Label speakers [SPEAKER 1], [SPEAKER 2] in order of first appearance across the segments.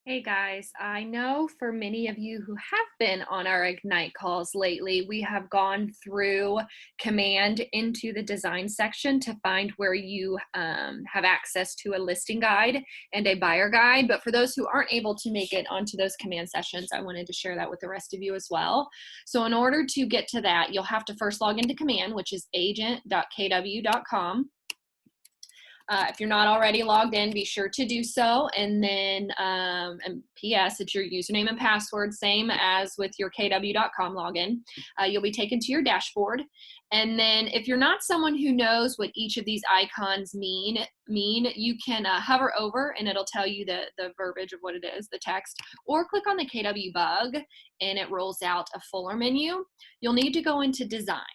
[SPEAKER 1] Hey guys, I know for many of you who have been on our Ignite calls lately, we have gone through Command into the design section to find where you have access to a listing guide and a buyer guide. But for those who aren't able to make it onto those Command sessions, I wanted to share that with the rest of you as well. So in order to get to that, you'll have to first log into Command, which is agent.kw.com. If you're not already logged in, be sure to do so. And then, and PS, it's your username and password, same as with your kw.com login. You'll be taken to your dashboard. And then if you're not someone who knows what each of these icons mean, you can hover over and it'll tell you the verbiage of what it is, the text, or click on the KW bug and it rolls out a fuller menu. You'll need to go into designs.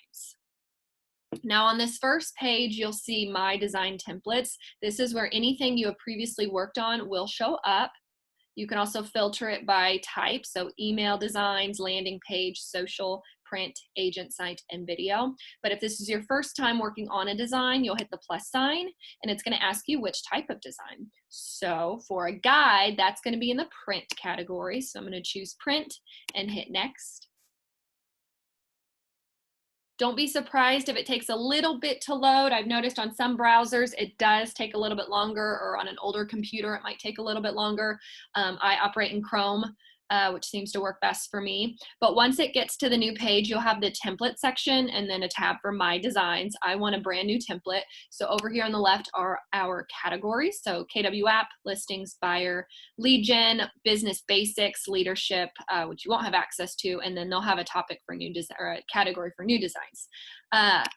[SPEAKER 1] Now on this first page, you'll see My Design Templates. This is where anything you have previously worked on will show up. You can also filter it by type, so email designs, landing page, social, print, agent site, and video. But if this is your first time working on a design, you'll hit the plus sign, and it's gonna ask you which type of design. So for a guide, that's gonna be in the print category. So I'm gonna choose print and hit next. Don't be surprised if it takes a little bit to load. I've noticed on some browsers it does take a little bit longer, or on an older computer it might take a little bit longer. I operate in Chrome, which seems to work best for me. But once it gets to the new page, you'll have the template section and then a tab for My Designs. I want a brand new template. So over here on the left are our categories. So KW App, Listings, Buyer, Lead Gen, Business Basics, Leadership, which you won't have access to, and then they'll have a topic for new design, or a category for new designs.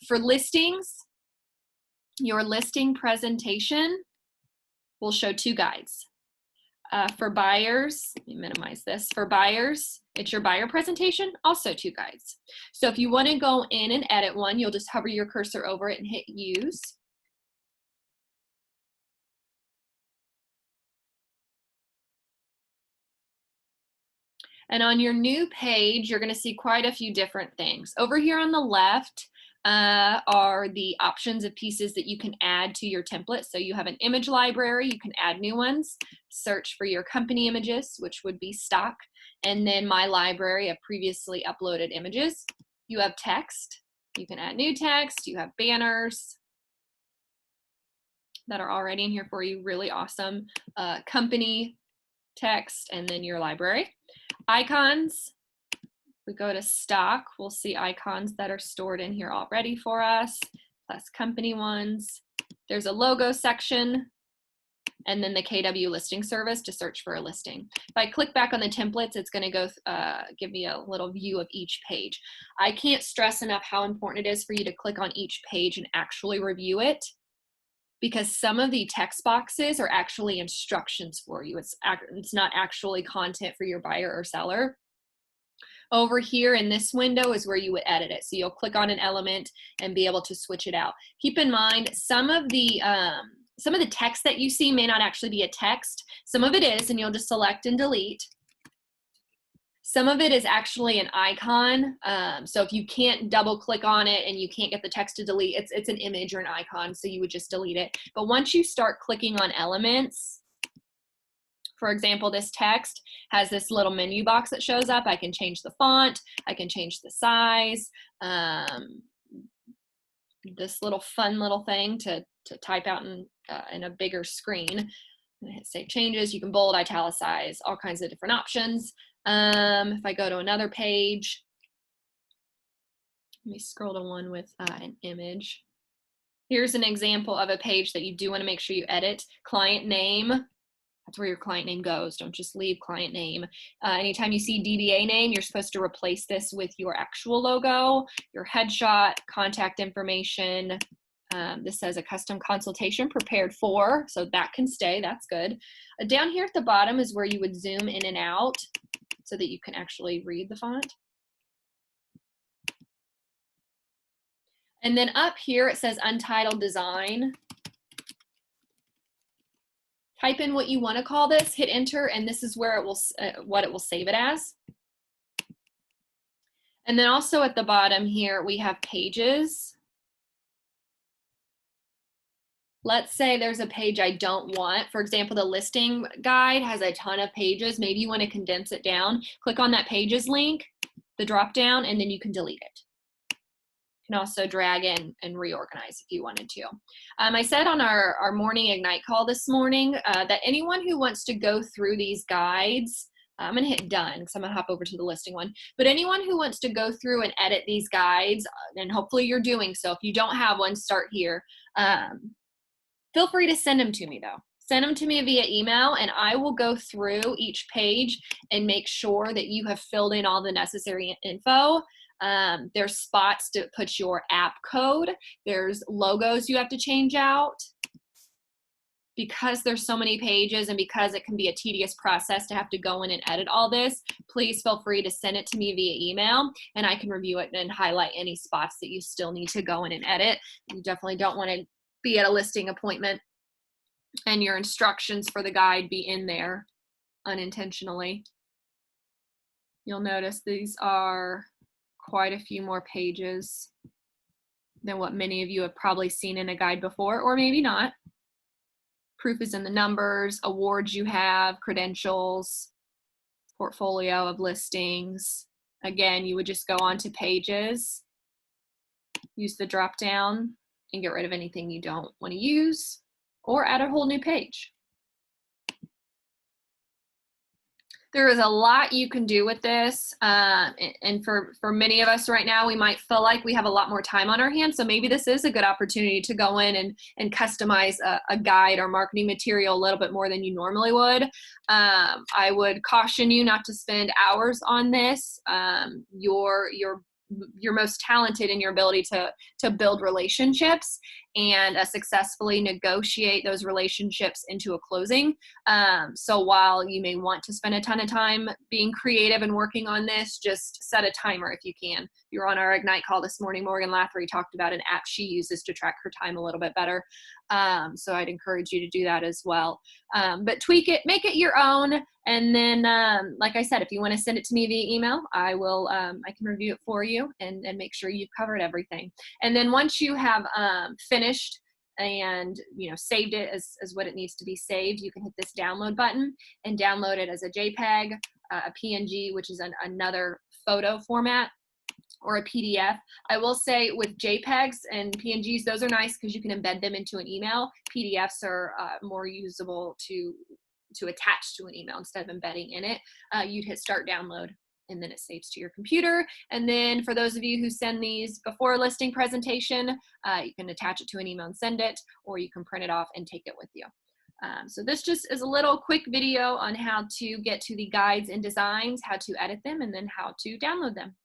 [SPEAKER 1] For listings, your listing presentation will show two guides. For buyers, let me minimize this. For buyers, it's your buyer presentation, also two guides. So if you want to go in and edit one, you'll just hover your cursor over it and hit use. And on your new page, you're going to see quite a few different things. Over here on the left are the options of pieces that you can add to your template. So you have an image library, you can add new ones, search for your company images, which would be stock, and then my library of previously uploaded images. You have text, you can add new text, you have banners that are already in here for you, really awesome. Company text, and then your library. Icons, we go to stock, we'll see icons that are stored in here already for us, plus company ones. There's a logo section, and then the KW listing service to search for a listing. If I click back on the templates, it's going to go give me a little view of each page. I can't stress enough how important it is for you to click on each page and actually review it, because some of the text boxes are actually instructions for you. It's not actually content for your buyer or seller. Over here in this window is where you would edit it. So you'll click on an element and be able to switch it out. Keep in mind, some of the text that you see may not actually be a text. Some of it is, and you'll just select and delete. Some of it is actually an icon. So if you can't double click on it and you can't get the text to delete, it's an image or an icon, so you would just delete it. But once you start clicking on elements, for example, this text has this little menu box that shows up. I can change the font, I can change the size, this little fun little thing to type out in a bigger screen. Hit save changes. You can bold, italicize, all kinds of different options. If I go to another page, let me scroll to one with an image. Here's an example of a page that you do want to make sure you edit. Client name, that's where your client name goes. Don't just leave client name. Anytime you see DBA name, you're supposed to replace this with your actual logo, your headshot, contact information. This says a custom consultation prepared for, so that can stay, that's good. Down here at the bottom is where you would zoom in and out so that you can actually read the font. And then up here it says untitled design. Type in what you want to call this, hit enter, and this is where it will what it will save it as. And then also at the bottom here we have pages. Let's say there's a page I don't want. For example, the listing guide has a ton of pages. Maybe you want to condense it down. Click on that pages link, the drop down, and then you can delete it. You can also drag in and reorganize if you wanted to. I said on our morning Ignite call this morning that anyone who wants to go through these guides, I'm going to hit done because I'm going to hop over to the listing one. But anyone who wants to go through and edit these guides, and hopefully you're doing so. If you don't have one, start here. Feel free to send them to me though. Send them to me via email and I will go through each page and make sure that you have filled in all the necessary info. There's spots to put your app code. There's logos you have to change out. Because there's so many pages and because it can be a tedious process to have to go in and edit all this, please feel free to send it to me via email and I can review it and highlight any spots that you still need to go in and edit. You definitely don't want to be at a listing appointment and your instructions for the guide be in there unintentionally. You'll notice these are quite a few more pages than what many of you have probably seen in a guide before, or maybe not. Proof is in the numbers, awards you have, credentials, portfolio of listings. Again, you would just go on to pages, use the drop down, and get rid of anything you don't want to use, or add a whole new page. There is a lot you can do with this, and for many of us right now, we might feel like we have a lot more time on our hands, so maybe this is a good opportunity to go in and customize a guide or marketing material a little bit more than you normally would. I would caution you not to spend hours on this. You're most talented in your ability to build relationships and successfully negotiate those relationships into a closing. So while you may want to spend a ton of time being creative and working on this, just set a timer if you can. You were on our Ignite call this morning. Morgan Lathry talked about an app she uses to track her time a little bit better. So I'd encourage you to do that as well. But tweak it, make it your own. And then, like I said, if you want to send it to me via email, I can review it for you and make sure you've covered everything. And then once you have finished and saved it as what it needs to be saved, you can hit this download button and download it as a JPEG, a PNG, which is another photo format, or a PDF. I will say with JPEGs and PNGs, those are nice because you can embed them into an email. PDFs are more usable to attach to an email instead of embedding in it. You'd hit start download and then it saves to your computer. And then for those of you who send these before a listing presentation, you can attach it to an email and send it, or you can print it off and take it with you. So this just is a little quick video on how to get to the guides and designs, how to edit them, and then how to download them.